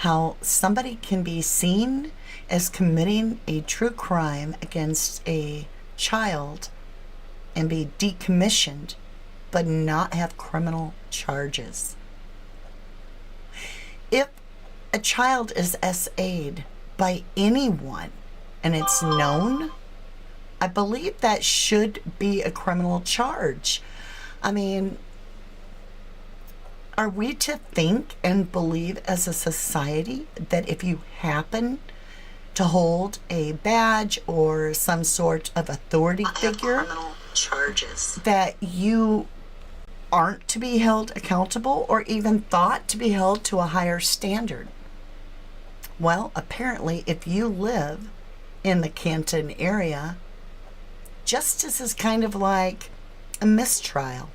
how somebody can be seen as committing a true crime against a child and be decommissioned but not have criminal charges. If a child is SA'd by anyone and it's known, I believe that should be a criminal charge. I mean, are we to think and believe as a society that if you happen to hold a badge or some sort of authority figure, charges, that you aren't to be held accountable or even thought to be held to a higher standard? Well, apparently, if you live in the Canton area, justice is kind of like a mistrial.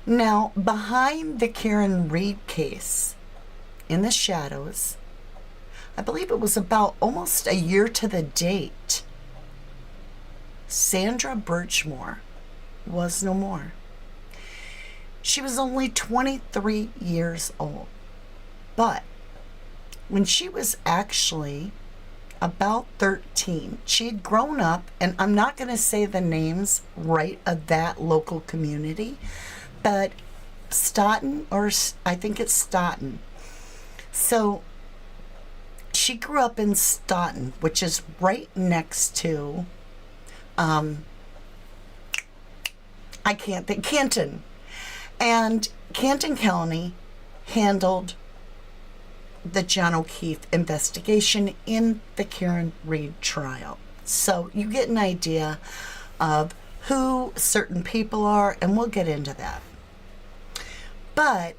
Now, behind the Karen Reed case, in the shadows, I believe it was about almost a year to the date, Sandra Birchmore was no more. She was only 23 years old. But when she was actually about 13, she had grown up, and I'm not going to say the names right of that local community, but Stoughton, or I think it's Stoughton. So she grew up in Stoughton, which is right next to, I can't think, Canton. And Canton County handled the John O'Keefe investigation in the Karen Reed trial. So you get an idea of who certain people are, and we'll get into that. But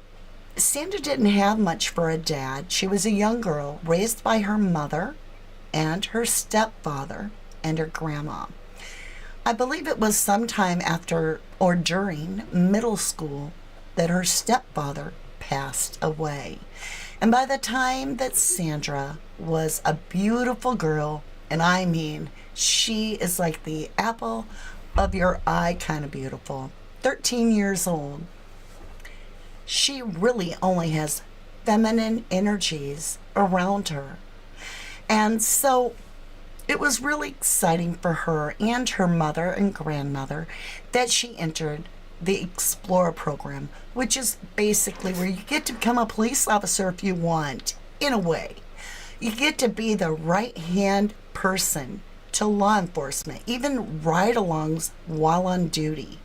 Sandra didn't have much for a dad. She was a young girl raised by her mother and her stepfather and her grandma. I believe it was sometime after or during middle school that her stepfather passed away. And by the time that Sandra was a beautiful girl, and I mean, she is like the apple of your eye kind of beautiful, 13 years old, she really only has feminine energies around her. And so it was really exciting for her and her mother and grandmother that she entered the Explorer program, which is basically where you get to become a police officer if you want, in a way. You get to be the right-hand person to law enforcement, even ride-alongs while on duty.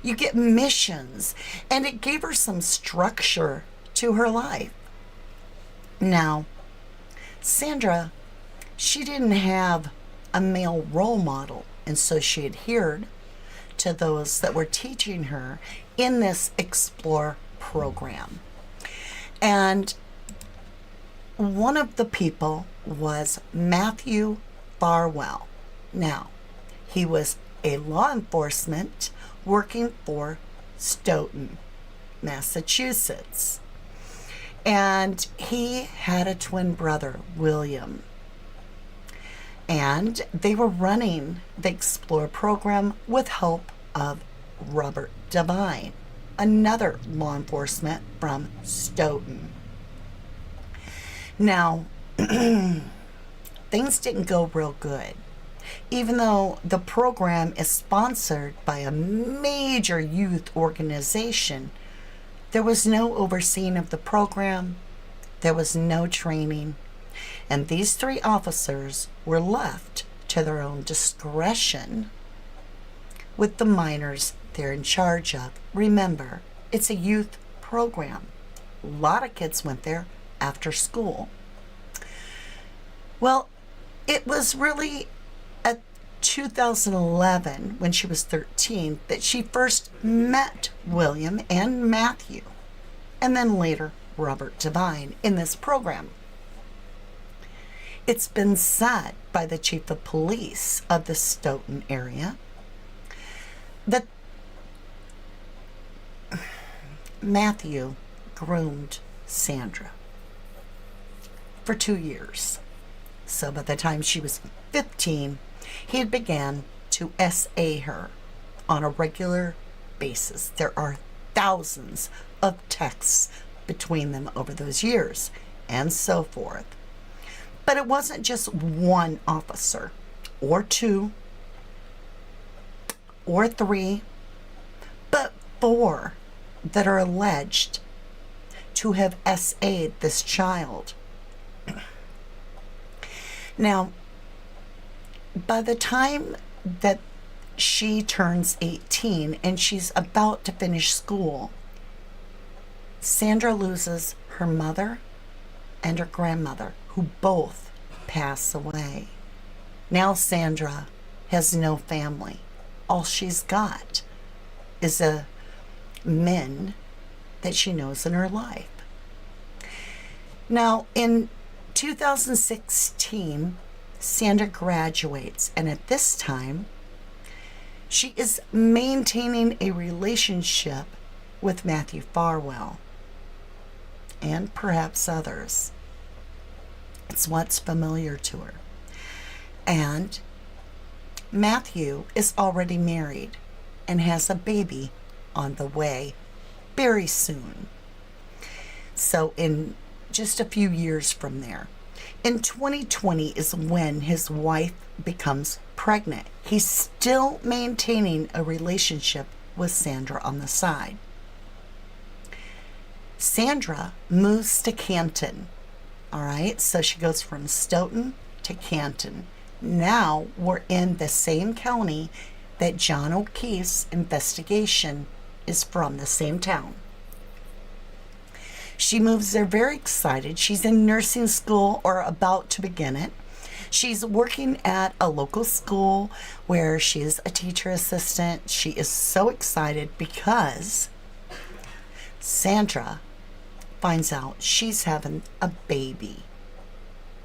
You get missions, and it gave her some structure to her life. Now, Sandra, she didn't have a male role model, and so she adhered to those that were teaching her in this Explore program. And one of the people was Matthew Farwell. Now, he was a law enforcement working for Stoughton, Massachusetts. And he had a twin brother, William. And they were running the Explore program with help of Robert Devine, another law enforcement from Stoughton. Now, things didn't go real good. Even though the program is sponsored by a major youth organization, there was no overseeing of the program, there was no training, and these three officers were left to their own discretion with the minors they're in charge of. Remember, it's a youth program. A lot of kids went there after school. Well, it was really at 2011, when she was 13, that she first met William and Matthew, and then later Robert Devine, in this program. It's been said by the chief of police of the Stoughton area that Matthew groomed Sandra for 2 years. So by the time she was 15, he had began to SA her on a regular basis. There are thousands of texts between them over those years. and so forth. But it wasn't just one officer, or two, or three, but four that are alleged to have SA'd this child. Now, by the time that she turns 18 and she's about to finish school, Sandra loses her mother and her grandmother, who both pass away. Now Sandra has no family. All she's got is a men that she knows in her life. Now, in 2016, Sandra graduates, and at this time, she is maintaining a relationship with Matthew Farwell, and perhaps others. It's what's familiar to her. And Matthew is already married and has a baby on the way very soon. So in just a few years from there. In 2020 is when his wife becomes pregnant. He's still maintaining a relationship with Sandra on the side. Sandra moves to Canton. All right, so she goes from Stoughton to Canton. Now we're in the same county that John O'Keefe's investigation is from, the same town. She moves there very excited. She's in nursing school or about to begin it. She's working at a local school where she is a teacher assistant. She is so excited because Sandra finds out she's having a baby.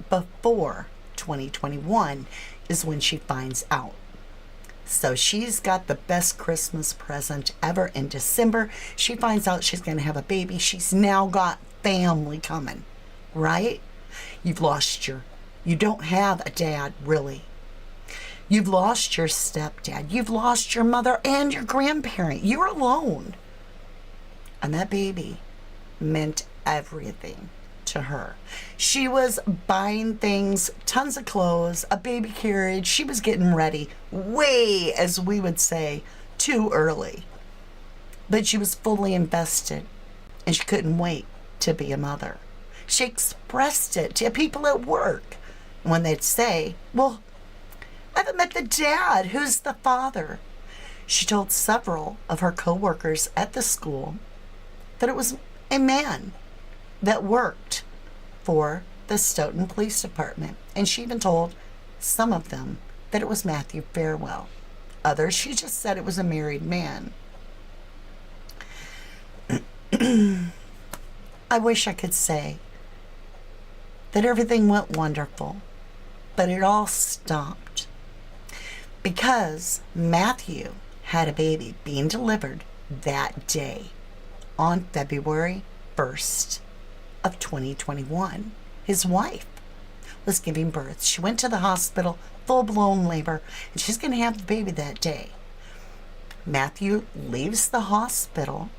Before 2021 is when she finds out. So she's got the best Christmas present ever. In December, she finds out she's going to have a baby. She's now got family coming, right? You don't have a dad, really. You've lost your stepdad. You've lost your mother and your grandparent. You're alone. And that baby meant everything to her. She was buying things, tons of clothes, a baby carriage. She was getting ready way, as we would say, too early. But she was fully invested and she couldn't wait to be a mother. She expressed it to people at work when they'd say, "Well, I haven't met the dad. Who's the father?" She told several of her co-workers at the school that it was a man that worked for the Stoughton Police Department. And she even told some of them that it was Matthew Farwell. Others, she just said it was a married man. I wish I could say that everything went wonderful, but it all stopped because Matthew had a baby being delivered that day on February 1st of 2021. His wife was giving birth. She went to the hospital, full-blown labor, and she's going to have the baby that day. Matthew leaves the hospital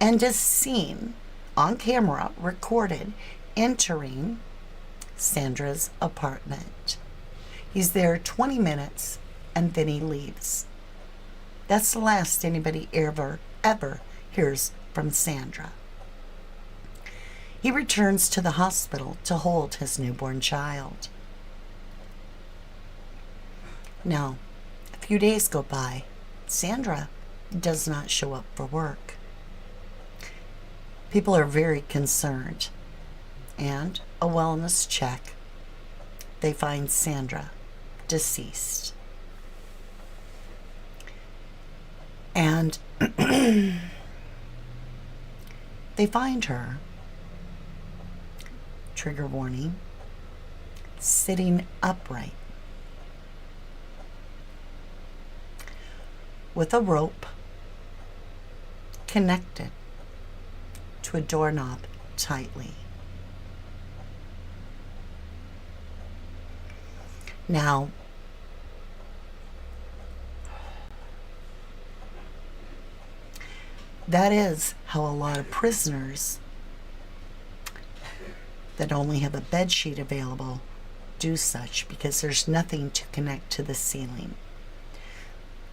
and is seen on camera, recorded, entering Sandra's apartment. He's there 20 minutes and then he leaves. That's the last anybody ever hears from Sandra. He returns to the hospital to hold his newborn child. Now, a few days go by. Sandra does not show up for work. People are very concerned, and a wellness check, they find Sandra deceased. And they find her, trigger warning, sitting upright with a rope connected to a doorknob tightly. Now, that is how a lot of prisoners that only have a bed sheet available do such because there's nothing to connect to the ceiling.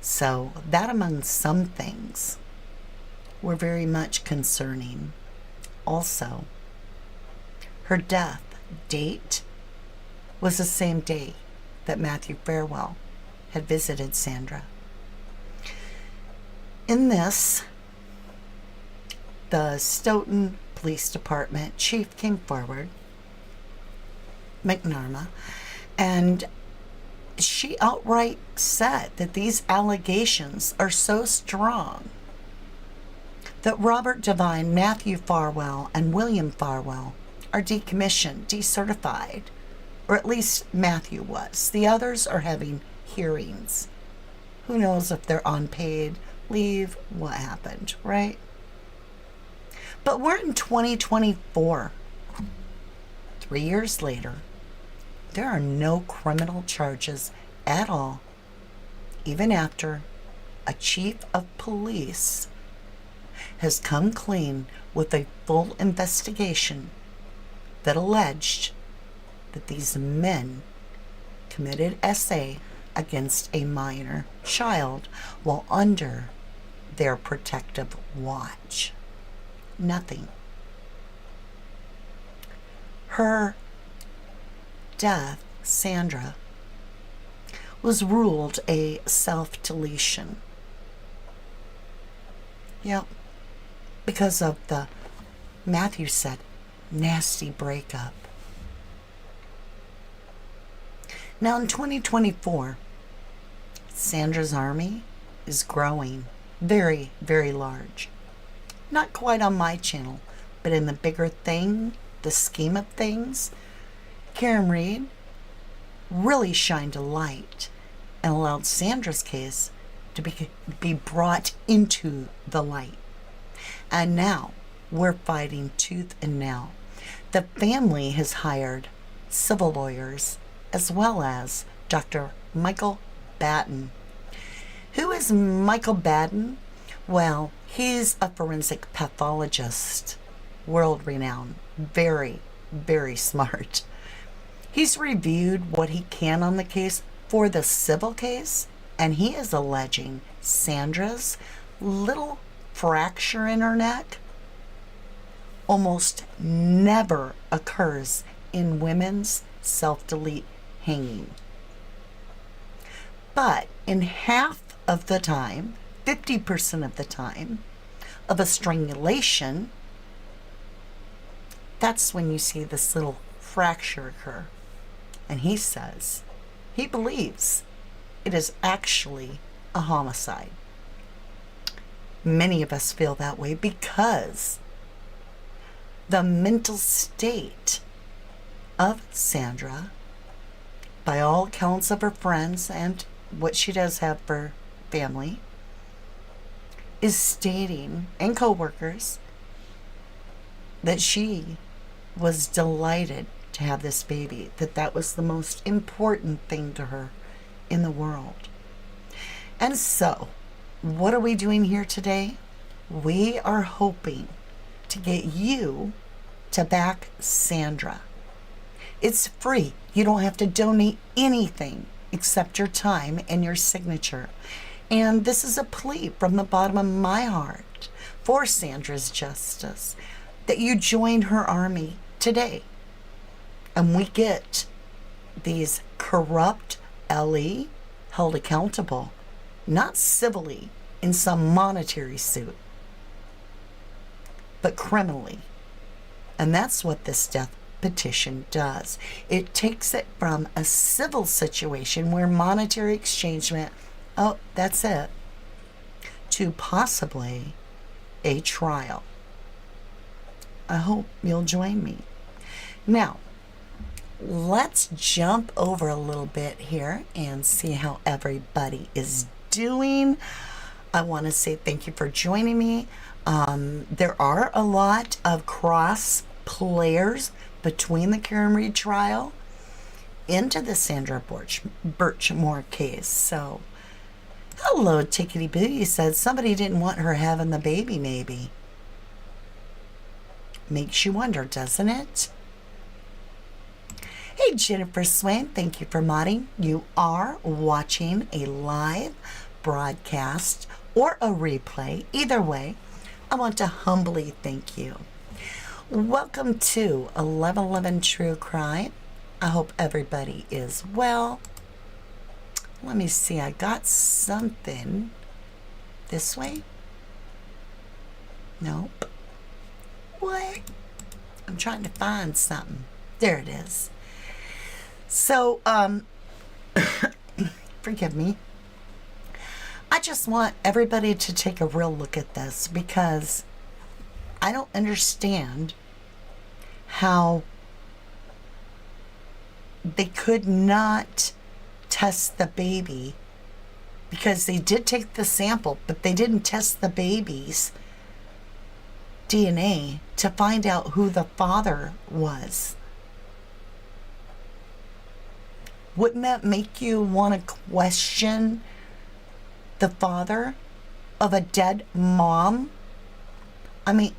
So that, among some things, were very much concerning. Also, her death date was the same day that Matthew Farwell had visited Sandra. In this, the Stoughton Police Department chief came forward, McNarma, and she outright said that these allegations are so strong that Robert Devine, Matthew Farwell, and William Farwell are decommissioned, decertified, or at least Matthew was. The others are having hearings. Who knows if they're on paid leave, what happened, right? But we're in 2024. 3 years later, there are no criminal charges at all, even after a chief of police has come clean with a full investigation that alleged that these men committed SA against a minor child while under their protective watch. Nothing. Her death, Sandra, was ruled a self-deletion. Yep. Because of the, Matthew said, nasty breakup. Now in 2024, Sandra's army is growing very, very large. Not quite on my channel, but in the bigger thing, the scheme of things, Karen Reed really shined a light and allowed Sandra's case to be brought into the light. And now we're fighting tooth and nail. The family has hired civil lawyers as well as Dr. Michael Batten. Who is Michael Batten? Well, he's a forensic pathologist, world-renowned, very, very smart. He's reviewed what he can on the case for the civil case, and he is alleging Sandra's little fracture in her neck almost never occurs in women's self-delete hanging. But in half of the time, 50% of the time, of a strangulation, that's when you see this little fracture occur. And he says, he believes it is actually a homicide. Many of us feel that way because the mental state of Sandra, by all accounts of her friends and what she does have for family, is stating, and co-workers, that she was delighted to have this baby, that was the most important thing to her in the world. And so, what are we doing here today? We are hoping to get you to back Sandra. It's free. You don't have to donate anything except your time and your signature. And this is a plea from the bottom of my heart for Sandra's justice, that you join her army today. And we get these corrupt LE held accountable, not civilly in some monetary suit, but criminally. And that's what this death petition does. It takes it from a civil situation where monetary exchange meant, oh, that's it, to possibly a trial. I hope you'll join me. Now, let's jump over a little bit here and see how everybody is doing. I want to say thank you for joining me. There are a lot of cross players between the Karen Reed trial into the Sandra Birchmore case. So, hello, Tickety Boo. You said somebody didn't want her having the baby, maybe. Makes you wonder, doesn't it? Jennifer Swain, thank you for modding. You are watching a live broadcast or a replay. Either way, I want to humbly thank you. Welcome to 1111 True Crime. I hope everybody is well. Let me see, I got something this way. Nope. What? I'm trying to find something. There it is. So, forgive me. I just want everybody to take a real look at this because I don't understand how they could not test the baby, because they did take the sample, but they didn't test the baby's DNA to find out who the father was. Wouldn't that make you want to question the father of a dead mom? I mean,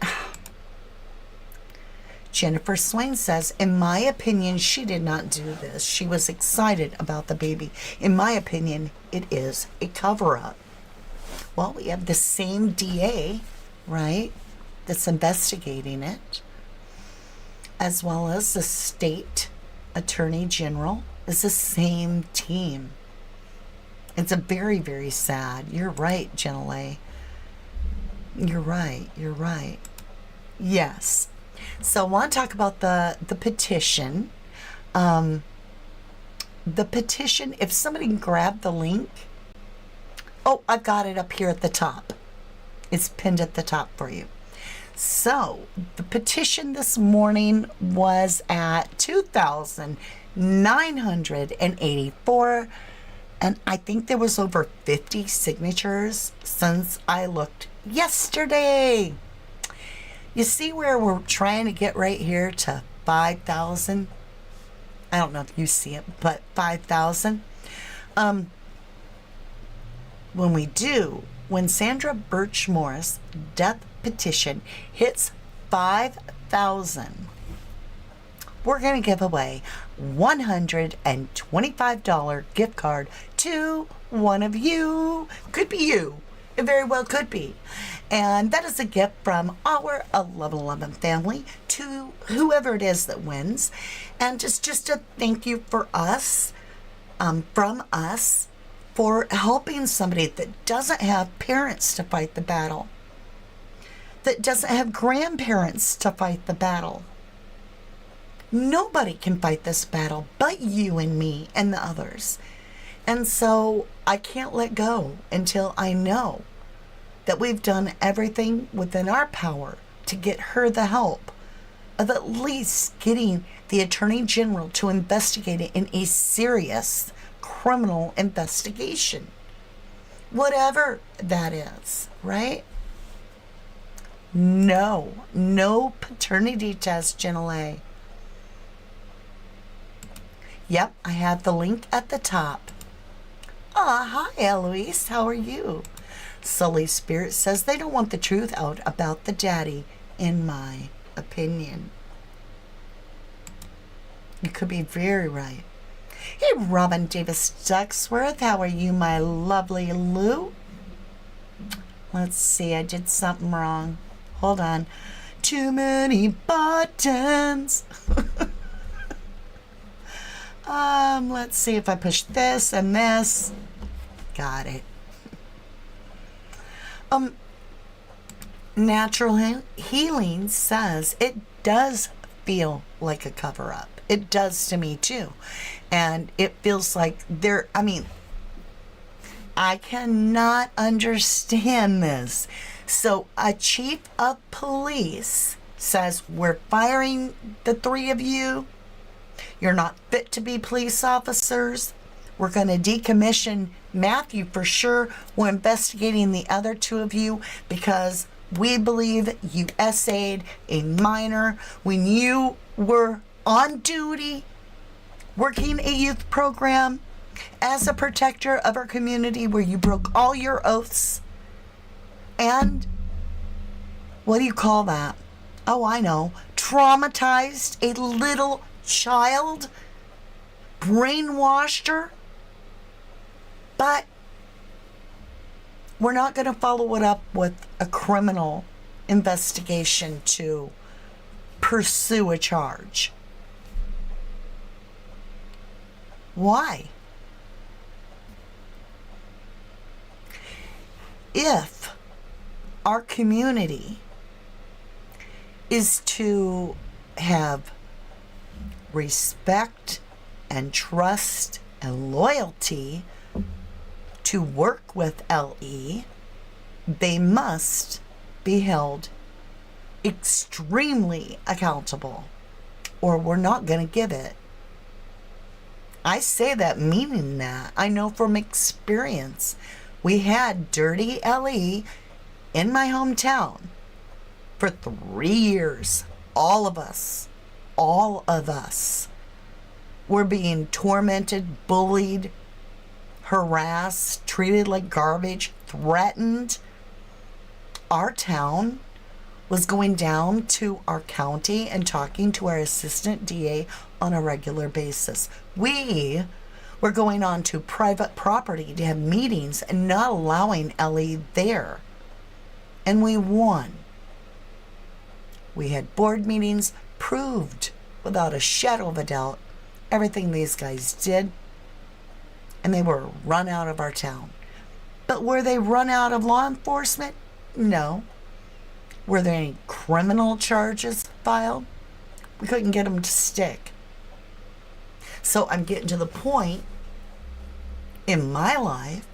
Jennifer Swain says, in my opinion, she did not do this. She was excited about the baby. In my opinion, it is a cover-up. Well, we have the same DA, right, that's investigating it, as well as the state attorney general. Is the same team. It's a very, very sad. You're right, Jenna Lay. You're right. You're right. Yes. So I want to talk about the petition. The petition, if somebody can grab the link. Oh, I've got it up here at the top. It's pinned at the top for you. So the petition this morning was at 2,984, and I think there was over 50 signatures since I looked yesterday. You see where we're trying to get right here to 5,000? I don't know if you see it, but 5,000. When Sandra Birchmore's death petition hits 5,000, we're going to give away $125 gift card to one of you. Could be you. It very well could be. And that is a gift from our 1111 family to whoever it is that wins. And just a thank you for us, from us, for helping somebody that doesn't have parents to fight the battle, that doesn't have grandparents to fight the battle. Nobody can fight this battle but you and me and the others. And so I can't let go until I know that we've done everything within our power to get her the help of at least getting the Attorney General to investigate it in a serious criminal investigation. Whatever that is, right? No paternity test, Jenna Lay. Yep, I have the link at the top. Hi, Eloise. How are you? Sully Spirit says they don't want the truth out about the daddy, in my opinion. You could be very right. Hey, Robin Davis Ducksworth. How are you, my lovely Lou? Let's see. I did something wrong. Hold on. Too many buttons. Let's see if I push this and this. Got it. Natural Healing says it does feel like a cover-up. It does to me too. And it feels like I cannot understand this. So a chief of police says, we're firing the three of you. You're not fit to be police officers. We're going to decommission Matthew for sure. We're investigating the other two of you because we believe you essayed a minor when you were on duty working a youth program as a protector of our community where you broke all your oaths. And what do you call that? Oh, I know. Traumatized a little child brainwashed her, but we're not going to follow it up with a criminal investigation to pursue a charge. Why? If our community is to have respect and trust and loyalty to work with LE, they must be held extremely accountable, or we're not going to give it. I say that meaning that. I know from experience. We had dirty LE in my hometown for 3 years. All of us were being tormented, bullied, harassed, treated like garbage, threatened. Our town was going down to our county and talking to our assistant DA on a regular basis. We were going on to private property to have meetings and not allowing LE there. And we won. We had board meetings, proved without a shadow of a doubt everything these guys did, and they were run out of our town. But were they run out of law enforcement? No. Were there any criminal charges filed? We couldn't get them to stick. So I'm getting to the point in my life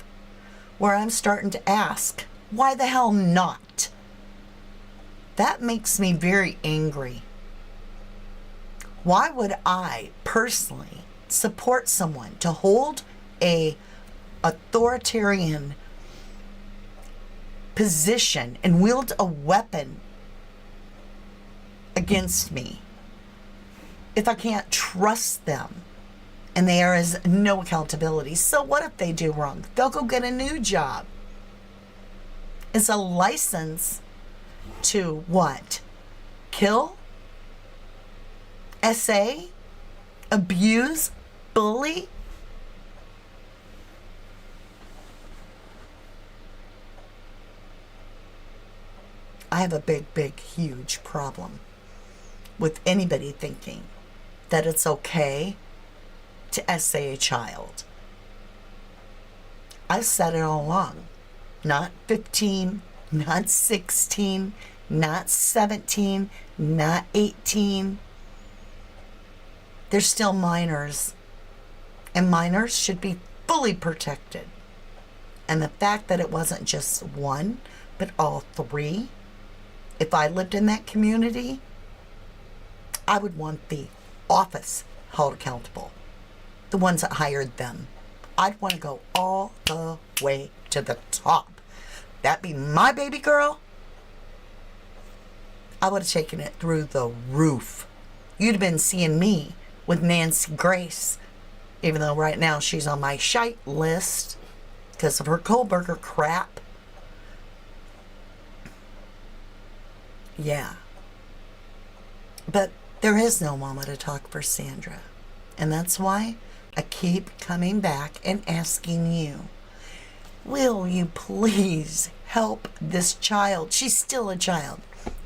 where I'm starting to ask, why the hell not? That makes me very angry. Why would I personally support someone to hold a authoritarian position and wield a weapon against me if I can't trust them and there is no accountability? So what if they do wrong? They'll go get a new job. It's a license to what? Kill? SA? Abuse? Bully? I have a big, huge problem with anybody thinking that it's okay to essay a child. I've said it all along. Not 15, not 16, not 17, not 18. They're still minors. And minors should be fully protected. And the fact that it wasn't just one, but all three, if I lived in that community, I would want the office held accountable. The ones that hired them. I'd want to go all the way to the top. That'd be my baby girl. I would have taken it through the roof. You'd have been seeing me with Nancy Grace, even though right now she's on my shite list because of her Kohlberger crap. Yeah. But there is no mama to talk for Sandra. And that's why I keep coming back and asking you, will you please help this child? She's still a child.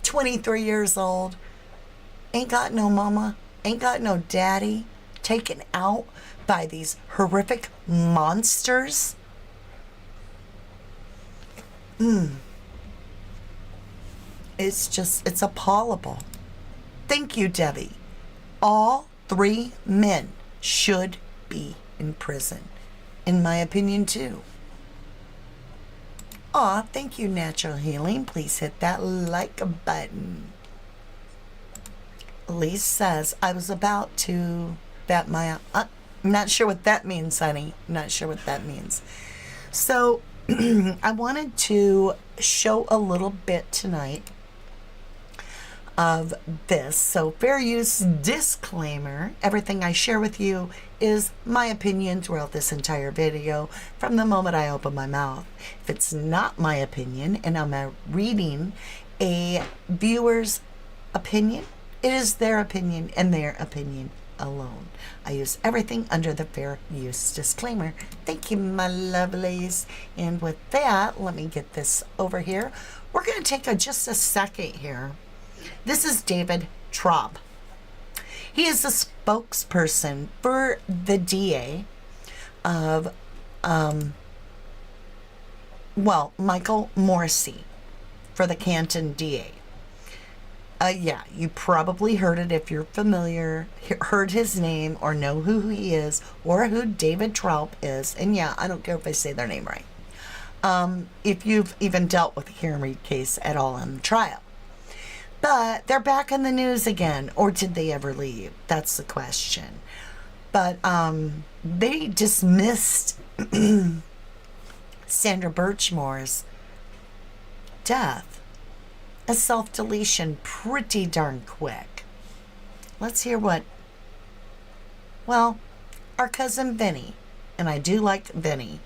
23 years old. Ain't got no mama. Ain't got no daddy. Taken out by these horrific monsters. It's appallable. Thank you, Debbie. All 3 men should be in prison. In my opinion, too. Aw, thank you, Natural Healing. Please hit that like button. Elise says, I was about to bet my... I'm not sure what that means, honey. Not sure what that means. So, I wanted to show a little bit tonight of this. So, fair use disclaimer. Everything I share with you is my opinion throughout this entire video from the moment I open my mouth. If it's not my opinion and I'm reading a viewer's opinion, it is their opinion and their opinion alone. I use everything under the fair use disclaimer. Thank you, my lovelies. And with that, let me get this over here. We're going to take just a second here. This is David Traub. He is the spokesperson for the DA of, Michael Morrissey for the Canton DA. Yeah, you probably heard it if you're familiar, heard his name, or know who he is, or who David Traub is. And yeah, I don't care if I say their name right. If you've even dealt with the Karen Read case at all in the trial. But they're back in the news again, or did they ever leave? That's the question. But they dismissed Sandra Birchmore's death as self-deletion pretty darn quick. Let's hear what, our cousin Vinny, and I do like Vinny,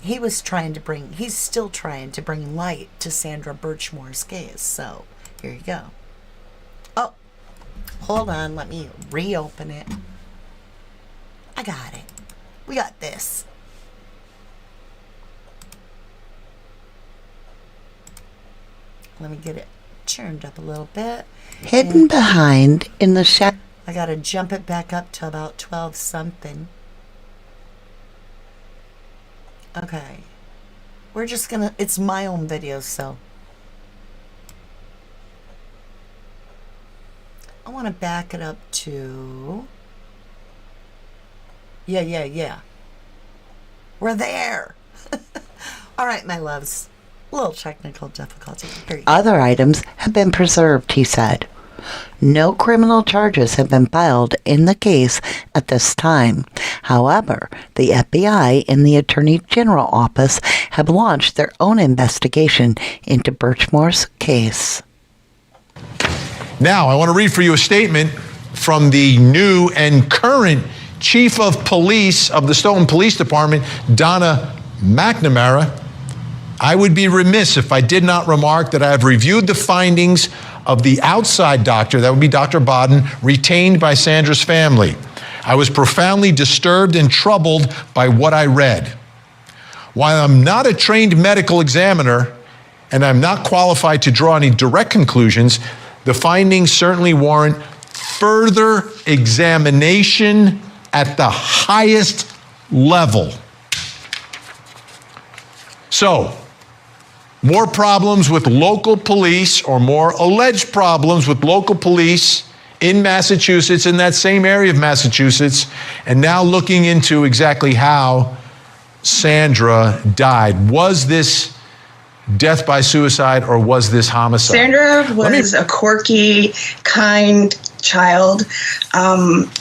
he's still trying to bring light to Sandra Birchmore's case. So here you go. Oh, hold on, let me reopen it. I got it. We got this. Let me get it turned up a little bit. Hidden behind in the shadow. I gotta jump it back up to about 12 something. Okay. We're just gonna, it's my own video, so. I want to back it up to. Yeah. We're there. All right, my loves. A little technical difficulty. Here you go. Other items have been preserved, he said. No criminal charges have been filed in the case at this time. However, the FBI and the Attorney General Office have launched their own investigation into Birchmore's case. Now, I want to read for you a statement from the new and current Chief of Police of the Stoughton Police Department, Donna McNamara. I would be remiss if I did not remark that I have reviewed the findings of the outside doctor, that would be Dr. Baden, retained by Sandra's family. I was profoundly disturbed and troubled by what I read. While I'm not a trained medical examiner and I'm not qualified to draw any direct conclusions, the findings certainly warrant further examination at the highest level. So, more problems with local police, or more alleged problems with local police in Massachusetts, in that same area of Massachusetts, and now looking into exactly how Sandra died. Was this death by suicide or was this homicide? Sandra was a quirky, kind child.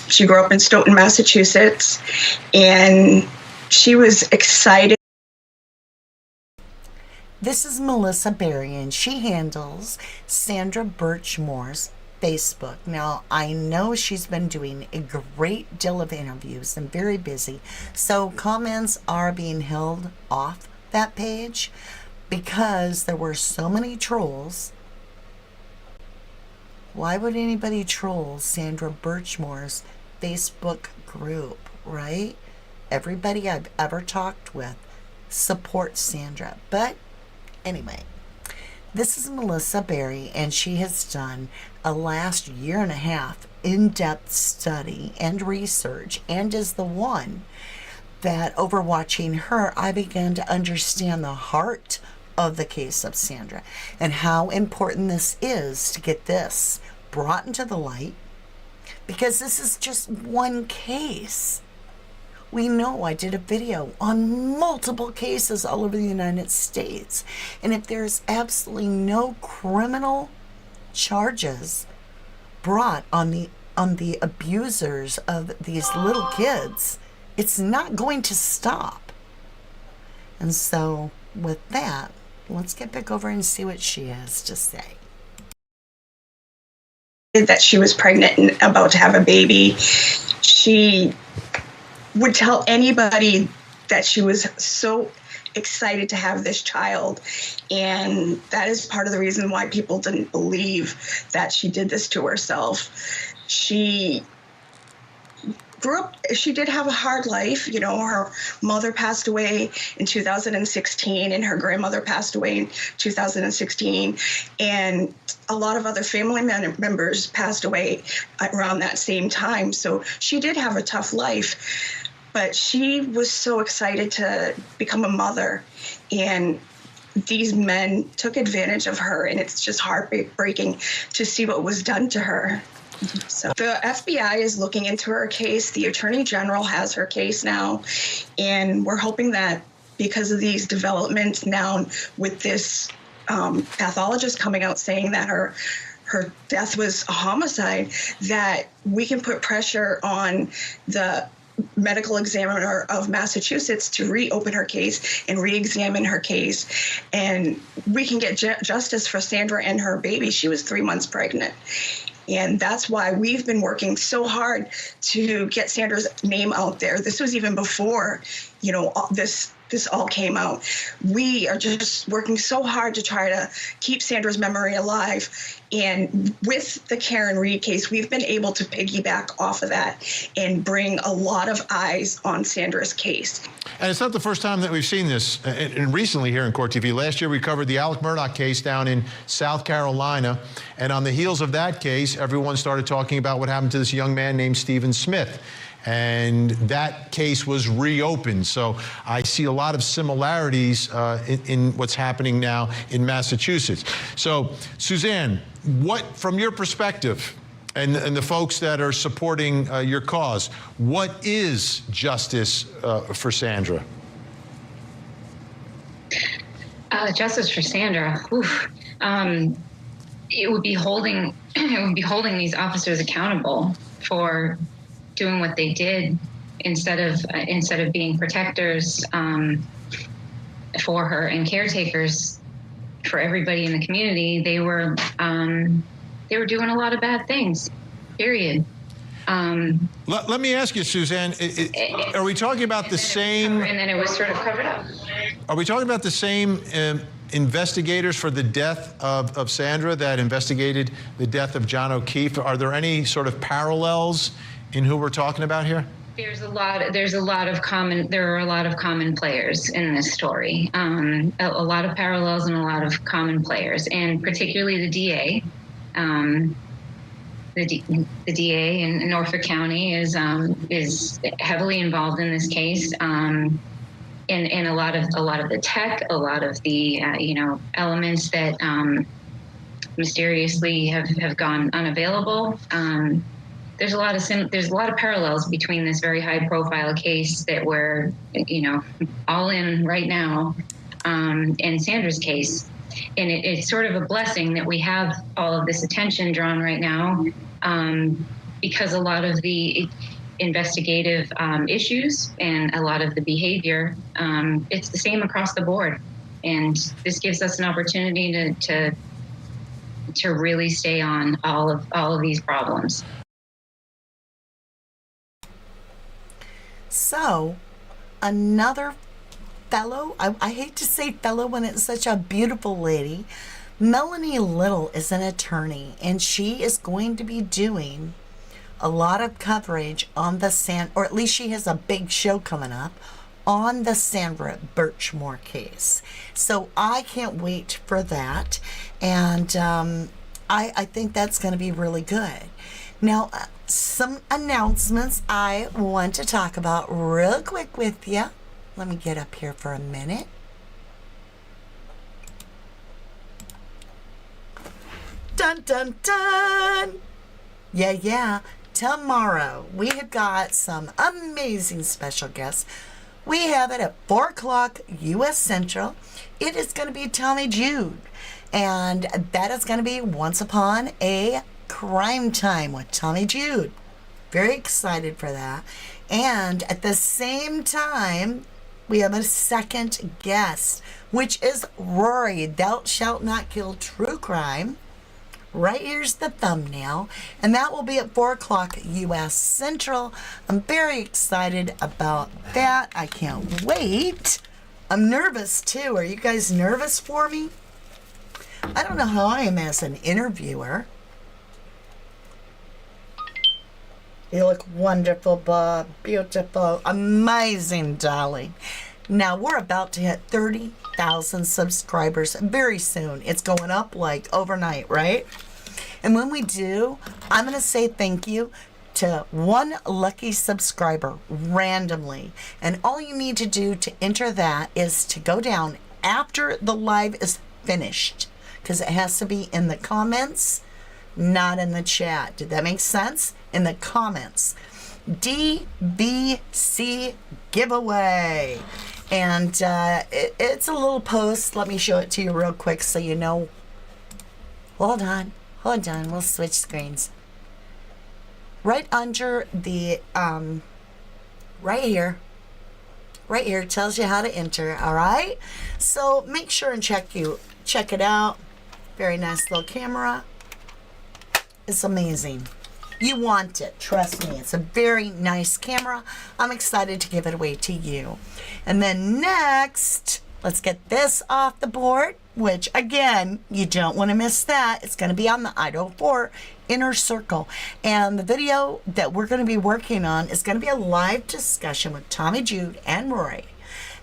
She grew up in Stoughton, Massachusetts, and she was excited. This is Melissa Berry, and she handles Sandra Birchmore's Facebook. Now, I know she's been doing a great deal of interviews and very busy, so comments are being held off that page because there were so many trolls. Why would anybody troll Sandra Birchmore's Facebook group, right? Everybody I've ever talked with supports Sandra, but anyway, this is Melissa Berry, and she has done a last year and a half in-depth study and research, and is the one that, over watching her, I began to understand the heart of the case of Sandra and how important this is to get this brought into the light, because this is just one case. We know I did a video on multiple cases all over the United States. And if there's absolutely no criminal charges brought on the abusers of these little kids, it's not going to stop. And so with that, let's get back over and see what she has to say. That she was pregnant and about to have a baby. She would tell anybody that she was so excited to have this child, and that is part of the reason why people didn't believe that she did this to herself. She grew up, she did have a hard life. You know, her mother passed away in 2016 and her grandmother passed away in 2016. And a lot of other family members passed away around that same time. So she did have a tough life, but she was so excited to become a mother. And these men took advantage of her, and it's just heartbreaking to see what was done to her. So the FBI is looking into her case. The Attorney General has her case now, and we're hoping that because of these developments now with this pathologist coming out saying that her death was a homicide, that we can put pressure on the medical examiner of Massachusetts to reopen her case and re-examine her case, and we can get justice for Sandra and her baby. She was 3 months pregnant, and that's why we've been working so hard to get Sandra's name out there. This was even before, you know, this all came out. We are just working so hard to try to keep Sandra's memory alive. And with the Karen Reed case, we've been able to piggyback off of that and bring a lot of eyes on Sandra's case. And it's not the first time that we've seen this. And recently here in Court TV, last year we covered the Alec Murdaugh case down in South Carolina. And on the heels of that case, everyone started talking about what happened to this young man named Stephen Smith. And that case was reopened. So I see a lot of similarities in what's happening now in Massachusetts. So, Suzanne, what, from your perspective, and the folks that are supporting your cause, what is justice for Sandra? Justice for Sandra. It would be holding these officers accountable for doing what they did instead of being protectors for her and caretakers for everybody in the community. They were doing a lot of bad things, period. Let me ask you, Suzanne, are we talking about the same? And then it was sort of covered up. Are we talking about the same investigators for the death of Sandra that investigated the death of John O'Keefe? Are there any sort of parallels in who we're talking about here? There are a lot of common players in this story. A lot of parallels and a lot of common players, and particularly the DA. The DA in Norfolk County is heavily involved in this case. And a lot of the tech, a lot of the elements that mysteriously have gone unavailable. There's a lot of parallels between this very high profile case that we're all in right now and Sandra's case. And it's sort of a blessing that we have all of this attention drawn right now because a lot of the investigative issues and a lot of the behavior, it's the same across the board. And this gives us an opportunity to really stay on all of these problems. So, another fellow, I hate to say fellow when it's such a beautiful lady, Melanie Little is an attorney, and she is going to be doing a lot of coverage on or at least she has a big show coming up on the Sandra Birchmore case. So I can't wait for that, and I think that's going to be really good. Now, some announcements I want to talk about real quick with you. Let me get up here for a minute. Dun, dun, dun. Yeah. Tomorrow, we have got some amazing special guests. We have it at 4 o'clock U.S. Central. It is going to be Tommy Jude. And that is going to be Once Upon a Crime Time with Tommy Jude. Very excited for that. And at the same time, we have a second guest, which is Rory, Thou Shalt Not Kill True Crime. Right here's the thumbnail, and that will be at 4 o'clock U.S. Central. I'm very excited about that. I can't wait. I'm nervous too. Are you guys nervous for me? I don't know how I am as an interviewer. You look wonderful, Bob. Beautiful. Amazing, darling. Now, we're about to hit 30,000 subscribers very soon. It's going up like overnight, right? And when we do, I'm going to say thank you to one lucky subscriber randomly. And all you need to do to enter that is to go down after the live is finished, because it has to be in the comments, not in the chat. Did that make sense? In the comments. DBC giveaway. And it's a little post. Let me show it to you real quick so you know. Hold on. We'll switch screens. Right under the, right here tells you how to enter. All right. So make sure and check it out. Very nice little camera. It's amazing. You want it. Trust me. It's a very nice camera. I'm excited to give it away to you. And then next, let's get this off the board, which again, you don't want to miss that. It's going to be on the Idaho 4 Inner Circle. And the video that we're going to be working on is going to be a live discussion with Tommy, Jude, and Roy.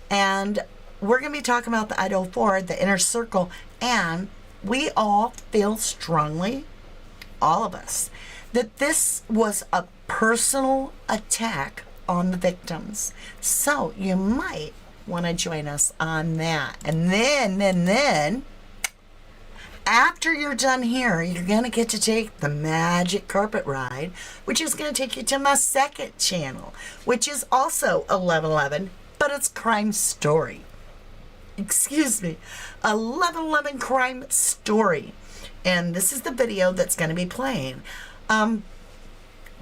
And we're going to be talking about the Idaho 4, the Inner Circle. And we all feel strongly, all of us, that this was a personal attack on the victims. So you might want to join us on that. And then, after you're done here, you're going to get to take the magic carpet ride, which is going to take you to my second channel, which is also 1111, but it's Crime Story. Excuse me, 1111 Crime Story. And this is the video that's going to be playing.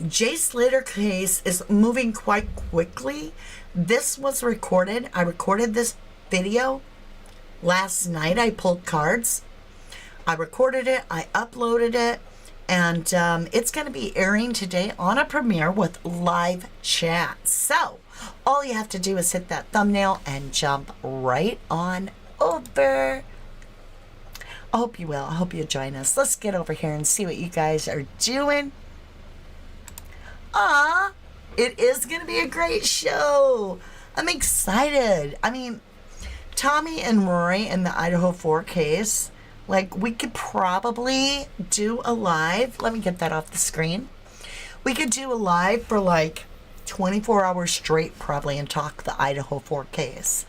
Jay Slater case is moving quite quickly. This was recorded. I recorded this video last night. I pulled cards. I recorded it. I uploaded it. And it's going to be airing today on a premiere with live chat. So all you have to do is hit that thumbnail and jump right on over. I hope you will. I hope you'll join us. Let's get over here and see what you guys are doing. It is going to be a great show. I'm excited. I mean, Tommy and Rory in the Idaho 4 case, like, we could probably do a live. Let me get that off the screen. We could do a live for like 24 hours straight probably and talk the Idaho 4 case.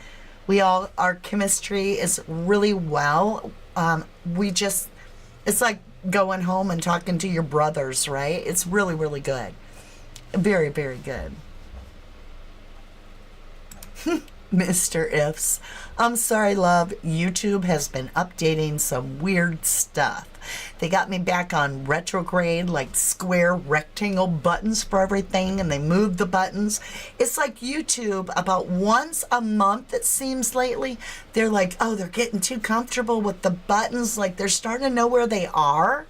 Our chemistry is really well. It's like going home and talking to your brothers, right? It's really, really good. Very, very good. Mr. Ifs. I'm sorry, love. YouTube has been updating some weird stuff. They got me back on retrograde, like square rectangle buttons for everything, and they moved the buttons. It's like YouTube, about once a month, it seems lately, they're like, oh, they're getting too comfortable with the buttons, like they're starting to know where they are.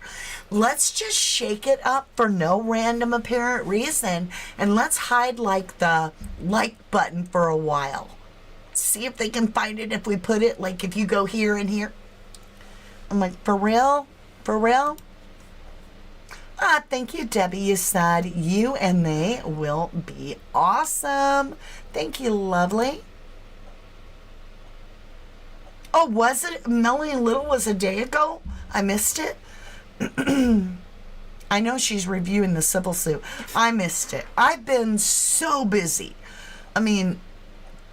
Let's just shake it up for no random apparent reason, and let's hide like the like button for a while. See if they can find it if we put it, like if you go here and here. I'm like, for real? For real? Thank you, Debbie. You said you and they will be awesome. Thank you, lovely. Oh, was it? Melanie Little was a day ago? I missed it. I know she's reviewing the civil suit. I missed it. I've been so busy. I mean,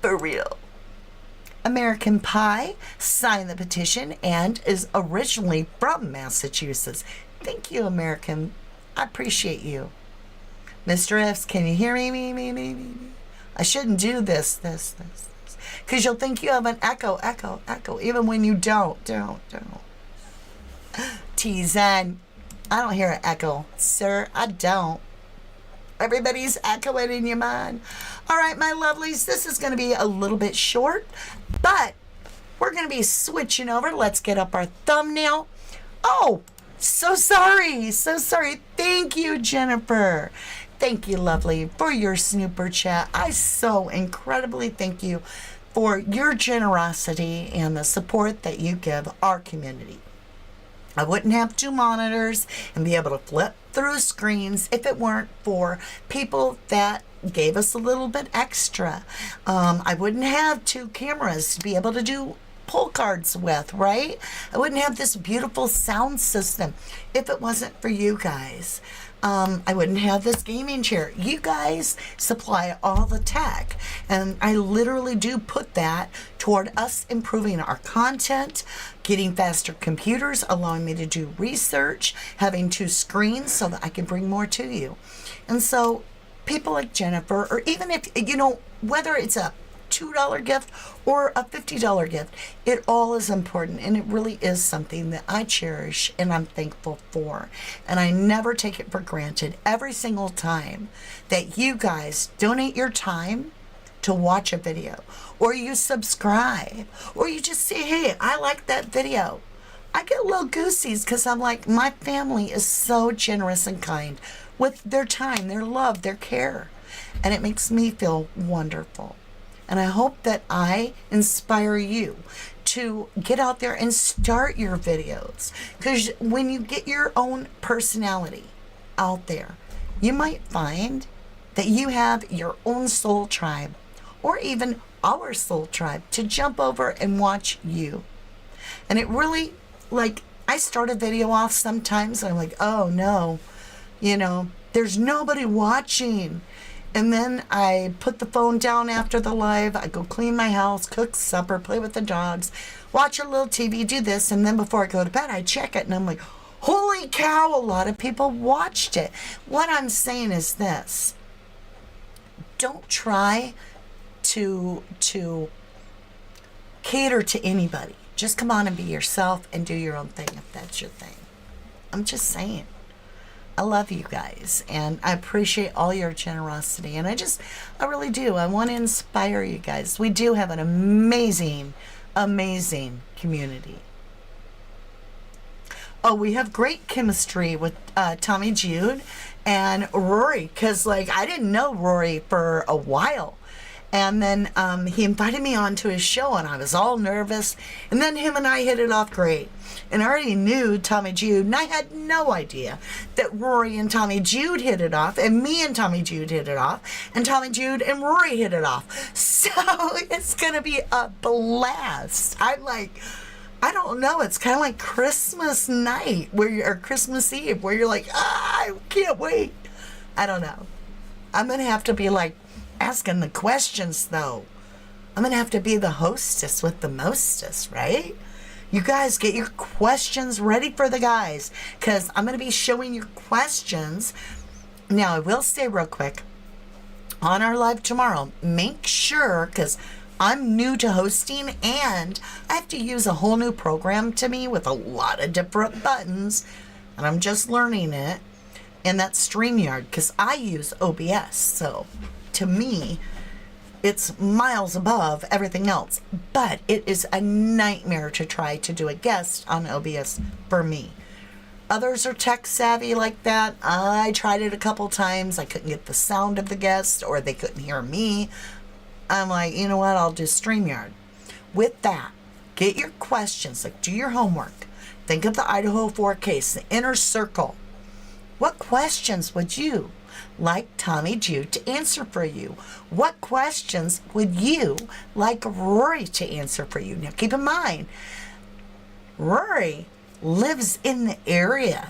for real. American Pie signed the petition and is originally from Massachusetts. Thank you, American. I appreciate you. Mr. F's, can you hear me? I shouldn't do this. Because you'll think you have an echo, even when you don't. T-Zen, I don't hear an echo. Sir, I don't. Everybody's echoing in your mind. All right, my lovelies, this is going to be a little bit short, but we're going to be switching over. Let's get up our thumbnail. Oh, so sorry. Thank you, Jennifer. Thank you, lovely, for your snooper chat. I so incredibly thank you for your generosity and the support that you give our community. I wouldn't have two monitors and be able to flip through screens if it weren't for people that gave us a little bit extra. I wouldn't have 2 cameras to be able to do pull cards with, right? I wouldn't have this beautiful sound system if it wasn't for you guys. I wouldn't have this gaming chair. You guys supply all the tech, and I literally do put that toward us improving our content, getting faster computers, allowing me to do research, having 2 screens so that I can bring more to you. And so people like Jennifer, or even if, you know, whether it's a $2 gift or a $50 gift, it all is important, and it really is something that I cherish and I'm thankful for, and I never take it for granted. Every single time that you guys donate your time to watch a video, or you subscribe, or you just say, hey, I like that video, I get a little goosies, because I'm like, my family is so generous and kind with their time, their love, their care, and it makes me feel wonderful. And I hope that I inspire you to get out there and start your videos. Because when you get your own personality out there, you might find that you have your own soul tribe, or even our soul tribe, to jump over and watch you. And it really, like, I start a video off sometimes and I'm like, oh no, you know, there's nobody watching. And then I put the phone down after the live. I go clean my house, cook supper, play with the dogs, watch a little TV, do this. And then before I go to bed, I check it and I'm like, holy cow, a lot of people watched it. What I'm saying is this. Don't try to cater to anybody. Just come on and be yourself and do your own thing if that's your thing. I'm just saying. I love you guys, and I appreciate all your generosity, and I really do. I want to inspire you guys. We do have an amazing, amazing community. Oh, we have great chemistry with Tommy Jude and Rory, because, like, I didn't know Rory for a while. And then he invited me onto his show, and I was all nervous. And then him and I hit it off great. And I already knew Tommy Jude, and I had no idea that Rory and Tommy Jude hit it off, and me and Tommy Jude hit it off, and Tommy Jude and Rory hit it off. So it's going to be a blast. I'm like, I don't know. It's kind of like Christmas night, or Christmas Eve, where you're like, I can't wait. I don't know. I'm going to have to be like, asking the questions, though. I'm gonna have to be the hostess with the mostest, right? You guys get your questions ready for the guys, because I'm gonna be showing your questions. Now, I will say real quick, on our live tomorrow, make sure, because I'm new to hosting and I have to use a whole new program to me with a lot of different buttons, and I'm just learning it, and that's StreamYard, because I use OBS. So to me, it's miles above everything else, but it is a nightmare to try to do a guest on OBS for me. Others are tech savvy like that. I tried it a couple times. I couldn't get the sound of the guest, or they couldn't hear me. I'm like, you know what? I'll do StreamYard. With that, get your questions, like do your homework. Think of the Idaho 4 case, the inner circle. What questions would you like Tommy Jude to answer for you? What questions would you like Rory to answer for you? Now, keep in mind, Rory lives in the area,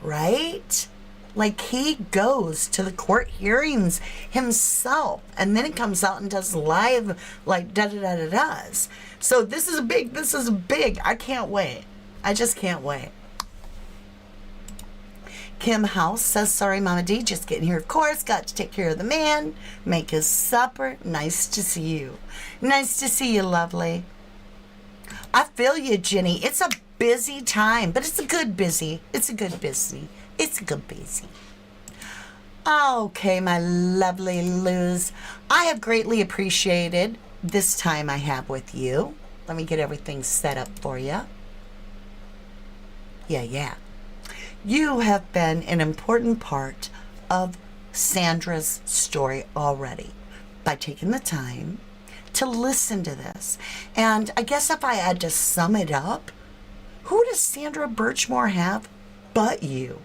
right? Like, he goes to the court hearings himself, and then he comes out and does live, like, da-da-da-da-does. So this is big. I can't wait. I just can't wait. Kim House says, sorry, Mama D, just getting here, of course. Got to take care of the man, make his supper. Nice to see you. Nice to see you, lovely. I feel you, Jenny. It's a busy time, but it's a good busy. It's a good busy. It's a good busy. Okay, my lovely Luz. I have greatly appreciated this time I have with you. Let me get everything set up for you. Yeah. You have been an important part of Sandra's story already by taking the time to listen to this. And I guess if I had to sum it up, who does Sandra Birchmore have but you?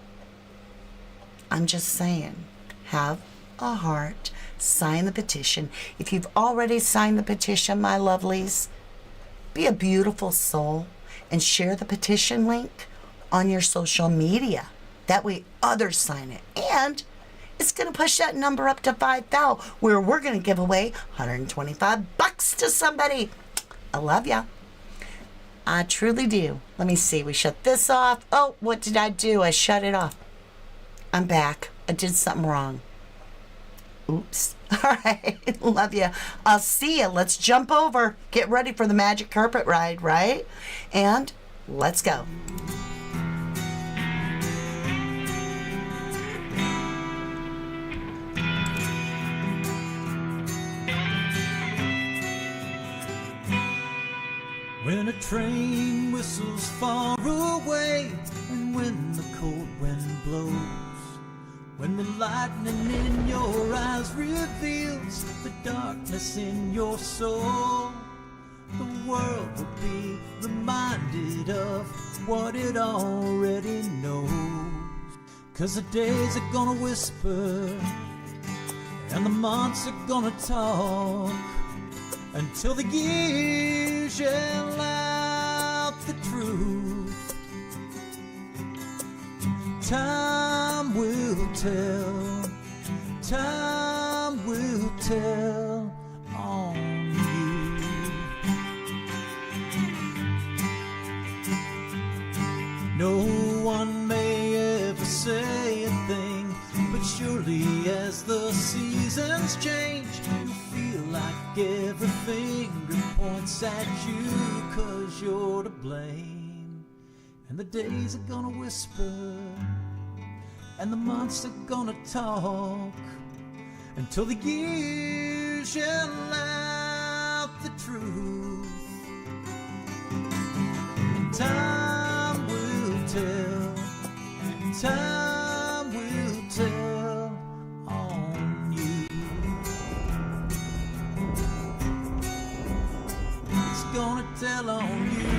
I'm just saying, have a heart, sign the petition. If you've already signed the petition, my lovelies, be a beautiful soul and share the petition link on your social media. That way others sign it. And it's going to push that number up to 5,000, where we're going to give away $125 to somebody. I love ya. I truly do. Let me see. We shut this off. Oh, what did I do? I shut it off. I'm back. I did something wrong. Oops. All right. Love you. I'll see you. Let's jump over. Get ready for the magic carpet ride, right? And let's go. When a train whistles far away, and when the cold wind blows, when the lightning in your eyes reveals the darkness in your soul, the world will be reminded of what it already knows. 'Cause the days are gonna whisper, and the months are gonna talk, until the years yell out the truth. Time will tell, time will tell on you. No one may ever say a thing, but surely as the seasons change, you feel like every finger points at you, 'cause you're to blame. And the days are gonna whisper, and the months are gonna talk, until the years yell out the truth. And time will tell, time will tell on you. It's gonna tell on you.